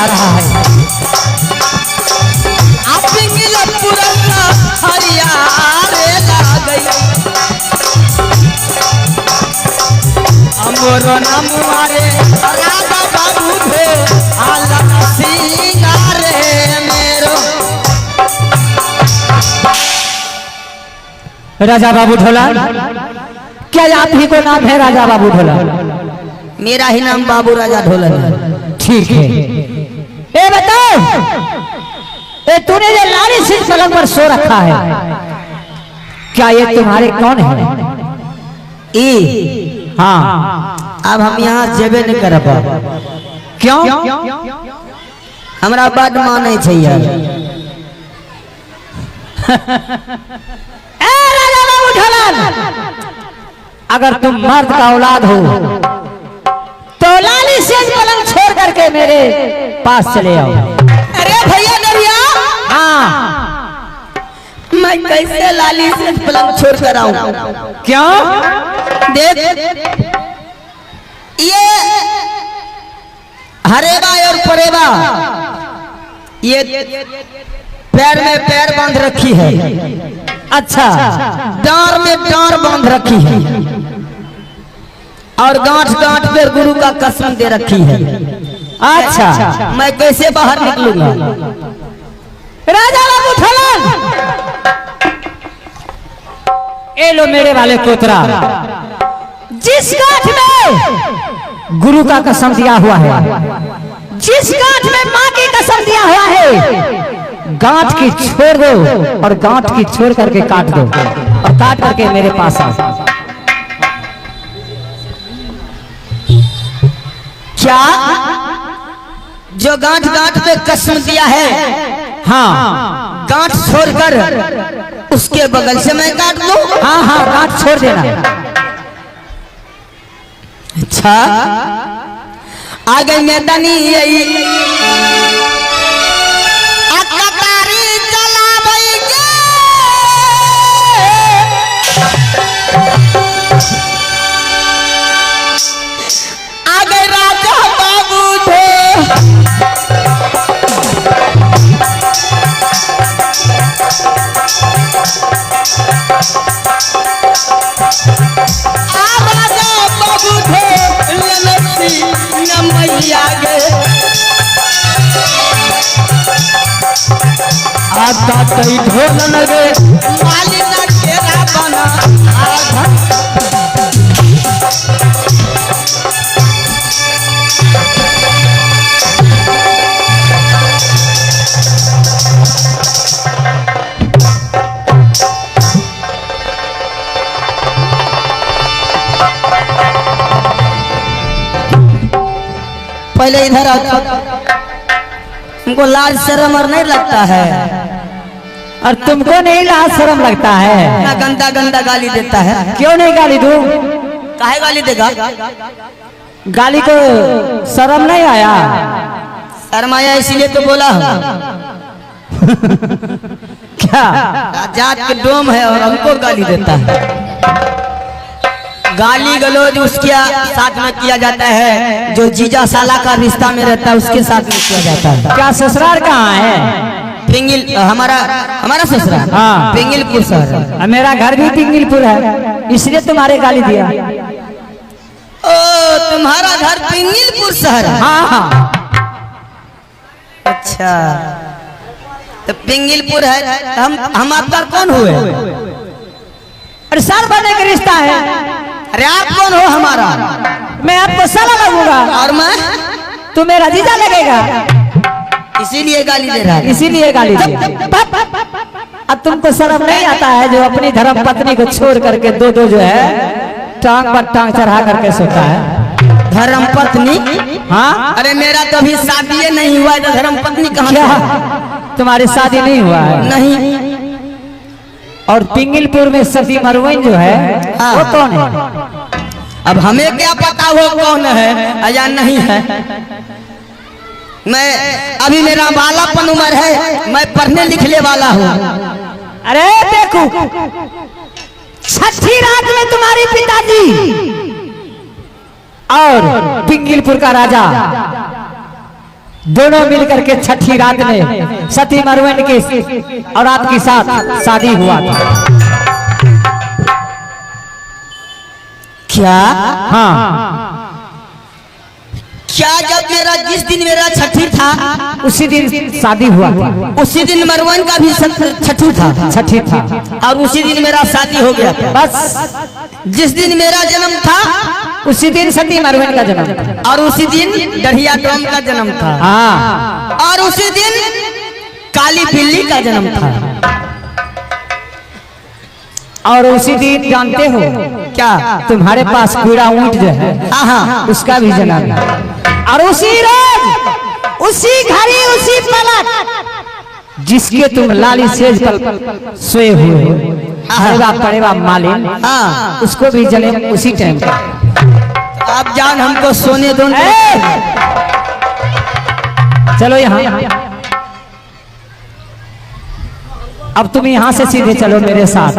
आ रहा है। आप पिंगलपुर का हरियारे लागई अमरो नाम मारे राजा बाबू थे आला सिंगारे मेरो। राजा बाबू ढोलन, क्या आप ही को नाम है राजा बाबू ढोलन? मेरा ही नाम बाबू राजा ढोलन है। ठीक है। ए बताओ, ए तूने जो लाली सिंह पलंग पर सो रखा है, क्या ये तुम्हारे कौन है? हाँ। अब हम यहाँ जेबे नहीं करब। क्यों? हमरा बड़ माने चाहिए। ए राजा बाबू ढोलन, अगर तुम मर्द का औलाद हो तो लाली सिंह पलंग छोड़ करके मेरे पास चले आओ। अरे भैया नरिया, हाँ। मैं कैसे लाली से पलंग छोड़ कर आऊं? क्यों? देख, ये हरेबा और परेबा ये पैर में पैर बांध रखी है। अच्छा। डांर में डांर बांध रखी है और गांठ गांठ पे गुरु का कसम दे रखी है। अच्छा, मैं कैसे बाहर निकलूंगा? राजा बाबू ढोलन, ए लो मेरे वाले कोतरा, जिस गांठ में गुरु का कसम दिया हुआ है, जिस गांठ में माँ की कसम दिया हुआ है, गांठ की छोड़ दो और गांठ की छोड़ करके काट दो और काट करके मेरे पास आओ। क्या जो गांठ गांठ पे कसम दिया है, हाँ, गांठ छोड़कर उसके बगल से मैं काट दूं? हाँ हाँ, गांठ छोड़ देना। अच्छा, आ गई मैदानी यही अकतारी चलावेंगे। आ गए राजा बाबू थे राजा बाबू थे ललती नमैया गए आता कई ढोलन गे मालिना तेरा बना आधा। पहले इधर आओ, हमको लाज शर्म और नहीं लगता है? और तुमको नहीं लाज शर्म लगता है? ना गंदा गंदा गाली देता है। क्यों नहीं गाली दूं? काहे गाली देगा? गाली को शर्म नहीं आया? शर्म आया इसीलिए तो बोला हूं। क्या? जात के डोम है और हमको गाली देता है। गाली गलौज उसके साथ में किया जाता है जो जीजा साला का रिश्ता में रहता है, उसके साथ में किया जाता है। क्या ससुराल कहाँ है? पिंगिल हमारा ससुराल हाँ, पिंगिलपुर शहर। मेरा घर भी पिंगिलपुर है, इसलिए तुम्हारे गाली दिया। ओ, तुम्हारा घर पिंगिलपुर शहर है? हाँ हाँ। अच्छा, तो पिंगिलपुर है। हम आपका कौन हुए? अरे साल बनने का रिश्ता है। अरे आप कौन हो हमारा? मैं आपको साला लगूंगा और मैं तू मेरा जीजा लगेगा, इसीलिए गाली दे रहा है। इसीलिए गाली दी। अब तुमको शर्म नहीं आता है जो अपनी धर्म पत्नी को छोड़ करके दो जो है टांग पर टांग चढ़ा करके सोता है? धर्म पत्नी? हाँ। अरे मेरा तो अभी शादी नहीं हुआ है, तो धर्म पत्नी कहाँ? क्या तुम्हारी शादी नहीं हुआ है? नहीं। और पिंगिलपुर में सती मरवइन जो है वो कौन है? अब हमें क्या पता वो कौन है या नहीं है? मैं अभी मेरा बालापन उम्र है, मैं पढ़ने लिखने वाला हूँ। अरे देखो, छठी रात में तुम्हारे पिताजी और पिंगिलपुर का राजा दोनों मिलकर के छठी रात में सती मरवन के औरत के साथ शादी हुआ था। क्या? हाँ, क्या जब मेरा जिस दिन मेरा छठी था उसी दिन शादी हुआ था। उसी दिन मरवन का भी छठी था। छठी था और उसी दिन मेरा शादी हो गया। बस जिस दिन मेरा जन्म था उसी दिन सती मरवन का जन्म था। और उसी दिन डढ़िया डोम का जन्म था। हाँ, और उसी दिन काली बिल्ली का जन्म था। और उसी दिन जानते हो क्या? तुम्हारे पास पूरा ऊंट जो है, हाँ हाँ, उसका भी जन्म है। और उसी रोज उसी घड़ी उसी पलक जिसके तुम लाली सेज पर सोए हुए हो, पड़ेगा मालिन, हाँ, उसको भी जन्म उसी टाइम पर। आप जान हमको सोने दो। चलो यहाँ, अब तुम यहाँ से सीधे चलो मेरे साथ।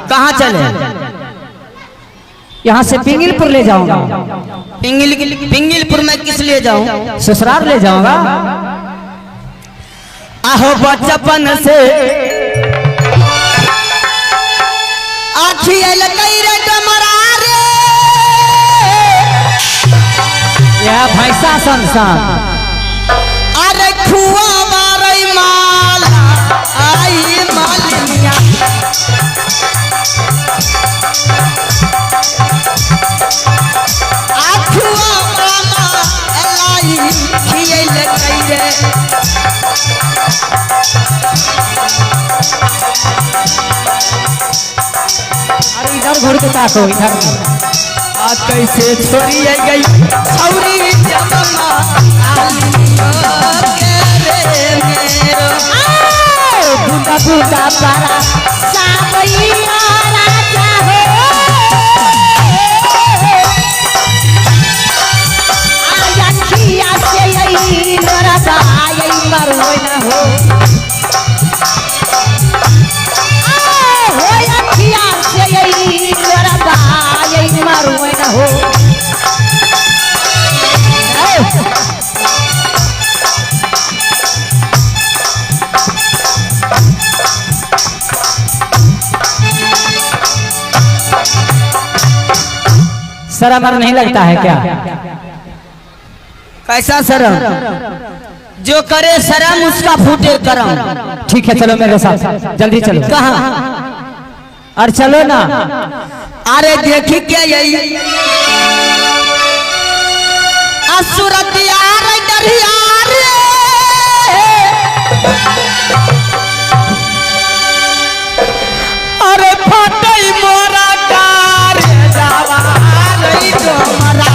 कहाँ चले? यहाँ से पिंगलपुर ले जाऊंगा। पिंगलपुर में किस लिए जाऊं? ससुराल ले जाऊंगा। आहो बचपन से आखियल कईरे डमरा रे, यह भैंसा संसान अरे खुआ बारई माला आई मालिया, आखुआ मामा लाई खियल कईरे। अरे इधर घुर के ताको, इधर आ कैसे छोड़ी गई छौरी जमा आलियो के रे मेरो। बुदा बुदा पारा सावैया राजा हो, आया खिया से यही नरदा यही मरवै न हो, होया खिया से यही नरदा यही मरवै न हो। शर्म नहीं लगता है क्या? कैसा शर्म? जो करे शर्म उसका फूटे करम। ठीक है, चलो मेरे साथ, जल्दी चलो। कहाँ? और चलो ना। अरे देखी क्या यही असुरत यार डरिया रे, अरे फटई मोरा कार जावा रही डोमरा,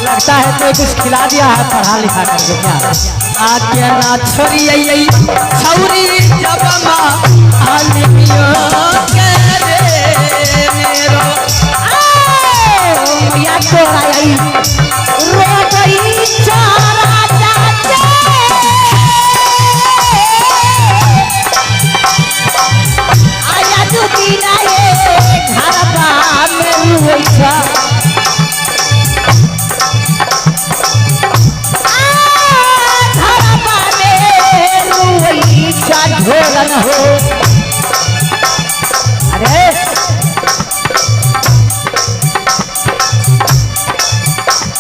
लगता है कोई कुछ खिला दिया है पढ़ा लिखा करके क्या? आके ना छोड़ी छौरी जब आलियो के रे मेरो। या तोरा यही रोटई चारा जाते, आया दुखी ना ये घर बा में हुई छा, ढोलन हो। अरे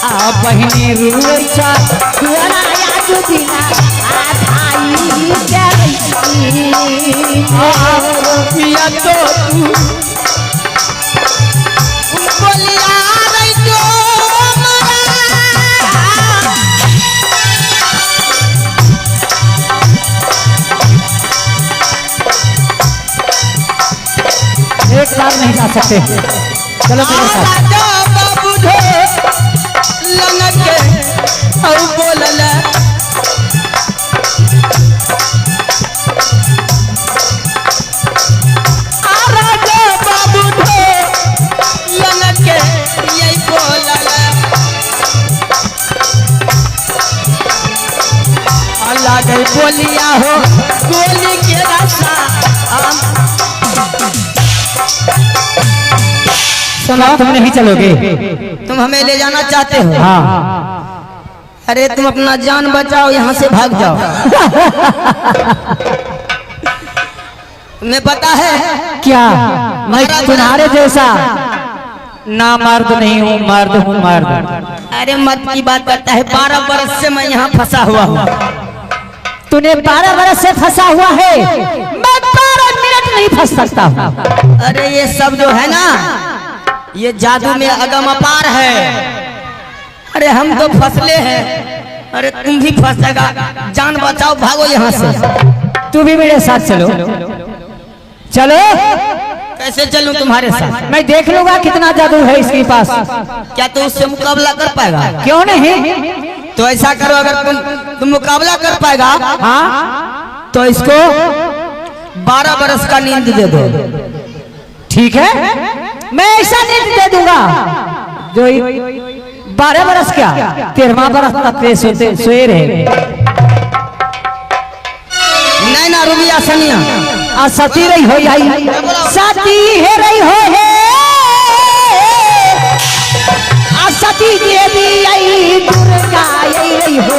आ बहिनी रुचा दुआया दुदिना आधाई करई, पिया तो बोलिया रही तो एक बार नहीं जा सकते। चलो मेरे साथ। बाबू ढो लंग के और बोलल राजा बाबू ढो लंग के यही बोलल गोलियां हो गोली के रास्ता सुना तुम नहीं चलोगे। तुम हमें ले जाना चाहते हो? हाँ। अरे तुम अपना जान बचाओ, यहाँ से भाग जाओ। तुम्हें पता है क्या मैं तुम्हारे जैसा ना मर्द नहीं हूँ, मर्द हूँ मर्द। अरे मत की बात करता है, 12 बरस से मैं यहाँ फंसा हुआ हूँ। तूने 12 बरस से फंसा हुआ है, मैं 12 मिनट नहीं फंस सकता हूँ। अरे ये सब जो है ना, ये जादू में अगम अपार है। अरे हम तो फसले हैं, अरे तुम भी फंसेगा। जान बचाओ, भागो यहाँ से। तू भी मेरे साथ चलो। चलो। कैसे चलूं तुम्हारे साथ? मैं देख लूंगा कितना जादू है इसके पास। क्या तू उससे मुकाबला कर पाएगा? क्यों नहीं? तो ऐसा करो, अगर तुम मुकाबला कर पाएगा, हाँ, तो इसको 12 बरस का नींद दे दो। ठीक है, मैं ऐसा नींद दे दूंगा जो 12 बरस क्या 13वां बरस तक सोए रहे। नहीं ना रुबिया सनिया आ सती रही हो आई, सती है रही हो है, आ सती देवी आई दुर्गा आई रही हो।